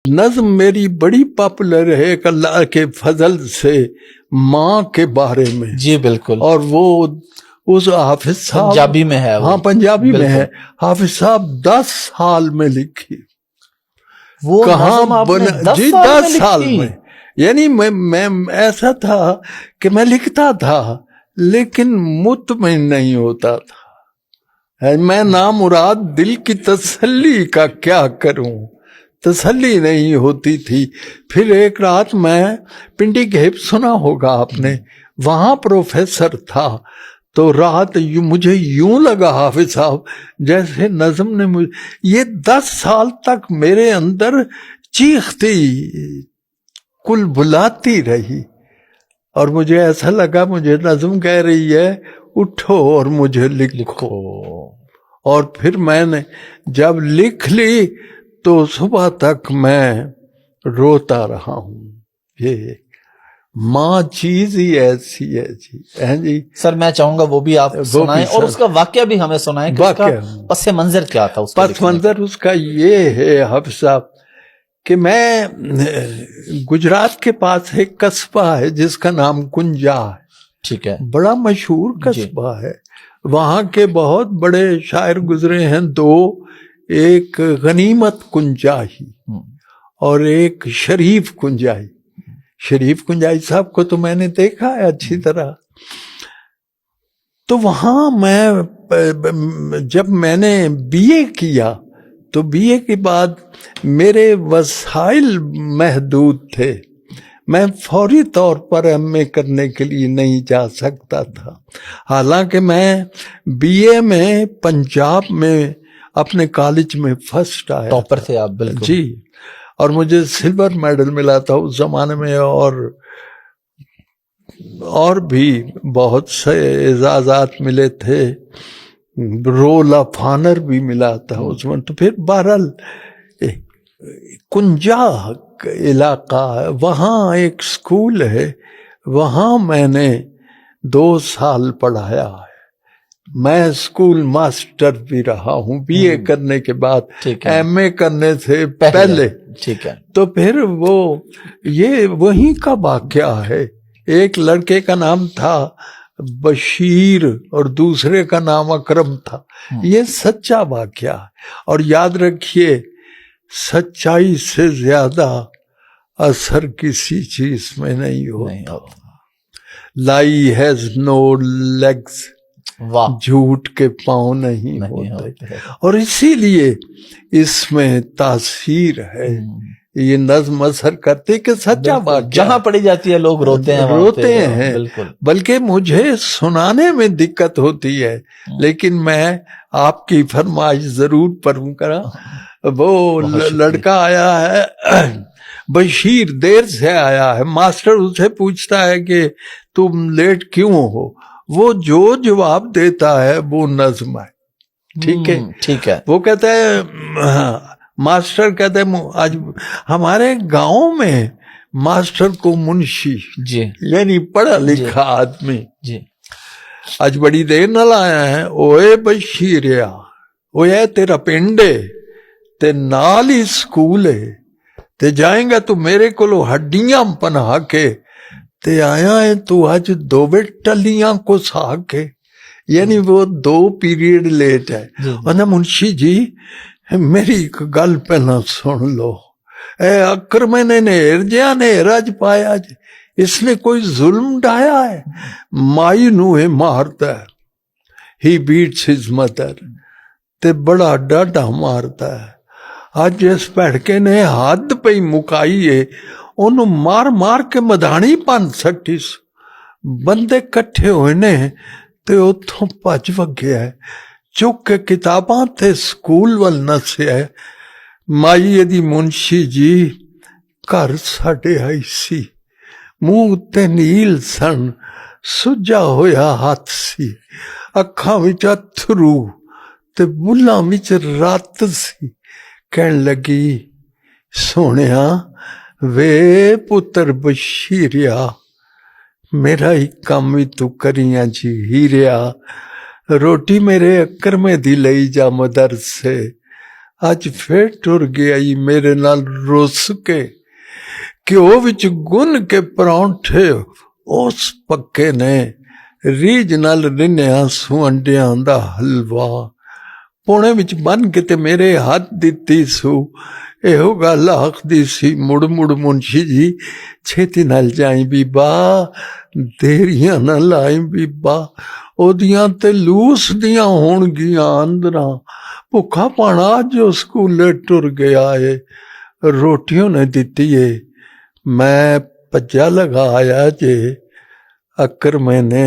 نظم میری بڑی پاپولر ہے ایک اللہ کے فضل سے ماں کے بارے میں. جی بالکل. اور وہ اس حافظ صاحب پنجابی میں ہے. ہاں پنجابی میں ہے. حافظ صاحب 10 سال میں لکھی. وہ کہاں بنا جی 10 سال میں. یعنی میں ایسا تھا کہ میں لکھتا تھا لیکن مطمئن نہیں ہوتا تھا. میں نامراد دل کی تسلی کا کیا کروں، تسلی نہیں ہوتی تھی. پھر ایک رات میں پنڈی گھیپ سنا ہوگا آپ نے، وہاں پروفیسر تھا، تو رات مجھے یوں لگا حافظ صاحب جیسے نظم نے یہ 10 سال تک میرے اندر چیختی کل بلاتی رہی، اور مجھے ایسا لگا مجھے نظم کہہ رہی ہے اٹھو اور مجھے لکھو. اور پھر میں نے جب لکھ لی تو صبح تک میں روتا رہا ہوں. یہ ماں چیز ہی ایسی ہے جی. سر میں چاہوں گا وہ بھی آپ سنائیں اور اس کا واقعہ بھی ہمیں سنائیں کہ اس کا پس منظر کیا تھا. پس منظر اس کا یہ ہے حافظ صاحب کہ میں گجرات کے پاس ایک قصبہ ہے جس کا نام کنجا ہے. ٹھیک ہے. بڑا مشہور قصبہ ہے. وہاں کے بہت بڑے شاعر گزرے ہیں 2، ایک غنیمت کنجائی اور ایک شریف کنجائی. شریف کنجائی صاحب کو تو میں نے دیکھا ہے اچھی طرح. تو وہاں جب میں نے BA کیا تو BA کے بعد میرے وسائل محدود تھے، میں فوری طور پر MA کرنے کے لیے نہیں جا سکتا تھا. حالانکہ میں BA میں پنجاب میں اپنے کالج میں فرسٹ آیا. ٹاپر تھے آپ. بالکل جی. اور مجھے سلور میڈل ملا تھا اس زمانے میں، اور بھی بہت سے اعزازات ملے تھے. رول آف آنر بھی ملا تھا اس میں. تو پھر بہرحال کنجا علاقہ، وہاں ایک سکول ہے، وہاں میں نے 2 سال پڑھایا ہے. میں اسکول ماسٹر بھی رہا ہوں BA کرنے کے بعد، MA کرنے سے پہلے. ٹھیک ہے. تو پھر یہ وہیں کا واقعہ ہے. ایک لڑکے کا نام تھا بشیر اور دوسرے کا نام اکرم تھا. یہ سچا واقعہ ہے. اور یاد رکھیے سچائی سے زیادہ اثر کسی چیز میں نہیں ہوتا. لائی ہیز نو لیگز، جھوٹ کے پاؤں نہیں ہوتے. اور اسی لیے اس میں تاثیر ہے. یہ نظم اثر کرتے کہ سچا واقعہ جہاں پڑھی جاتی ہے لوگ روتے ہیں. بلکہ مجھے سنانے میں دقت ہوتی ہے، لیکن میں آپ کی فرمائش ضرور پڑھوں کرا. وہ لڑکا آیا ہے بشیر، دیر سے آیا ہے. ماسٹر اسے پوچھتا ہے کہ تم لیٹ کیوں ہو؟ وہ جو جواب دیتا ہے وہ نظم ہے. ٹھیک ہے. وہ کہتا ہے ماسٹر کہتے ہیں آج ہمارے گاؤں میں ماسٹر کو منشی یعنی پڑھا لکھا آدمی آج بڑی دیر نہ لایا ہے. اوے بشیریا، اوے تیرا پنڈ ہے تے نال ہی سکول ہے تے جائیں گا تو میرے کو ہڈیاں پناہ کے تے آیا ہے تو آج 2 ٹلیاں کو سا کے. یعنی وہ 2 پیریڈ لیٹ ہے. اور منشی جی میری ایک گل پہلا سن لو. اے اکرم نے نیر جیا نیر اج پایا جی، اس نے کوئی ظلم ڈایا ہے؟ مائی نوہے مارتا ہے. ہی بیٹس ہز مدر، تے بڑا ڈاڈا مارتا ہے. اج اس پیڑکے نے حد پہ مکائی ہے، انہوں مار مار کے مدھانی پن سکتی. بندے کٹھے ہوئے نے تے اتھوں پج وگیا ہے، چک کے کتاباں تے سکول وال نسیا ہے. مائی دی منشی جی گھر ساڈے آئی سی، منہ تے نیل سن، سجا ہویا ہاتھ سی، اکھاں وچ اتھرو تے بلاں وچ رات سی. کہن لگی سونیا وے پتر بشیریا، میرا ہی کام بھی تو کریاں جی ہیریا. روٹی میرے اکرمے دی لئی جا مدر سے، ਅੱਜ ਫੇਰ ਟੁਰ ਗਿਆ ਈ ਮੇਰੇ ਨਾਲ ਰੁੱਸ ਕੇ, ਘਿਓ ਵਿੱਚ ਗੁੰਨ ਕੇ ਪਰੌਂਠੇ ਉਸ ਪੱਕੇ ਨੇ, ਰੀਝ ਨਾਲ ਰਿੰਨਿਆ ਸੁੰਡਿਆਂ ਦਾ ਹਲਵਾ, ਪੋਣੇ ਵਿੱਚ ਬੰਨ ਕੇ ਤੇ ਮੇਰੇ ਹੱਥ ਦਿੱਤੀ ਸੂ, ਇਹੋ ਗੱਲ ਆਖਦੀ ਸੀ ਮੁੜ ਮੁੜ ਮੁਨਸ਼ੀ ਜੀ, ਛੇਤੀ ਨਾਲ ਜਾਈ ਬੀਬਾ, ਦੇਰੀਆਂ ਨਾ ਲਾਈ ਬੀਬਾ, ਉਹਦੀਆਂ ਤੇ ਲੂਸ ਦੀਆਂ ਹੋਣਗੀਆਂ ਅੰਦਰਾਂ, ਭੁੱਖਾ ਪਾਣਾ ਜੋ ਸਕੂਲੇ ਟੁਰ ਗਿਆ ਏ, ਰੋਟੀ ਉਹਨੇ ਦਿੱਤੀ ਏ, ਮੈਂ ਭੱਜਾ ਲਗਾਇਆ ਜੇ, ਅਕਰ ਮੈਨੇ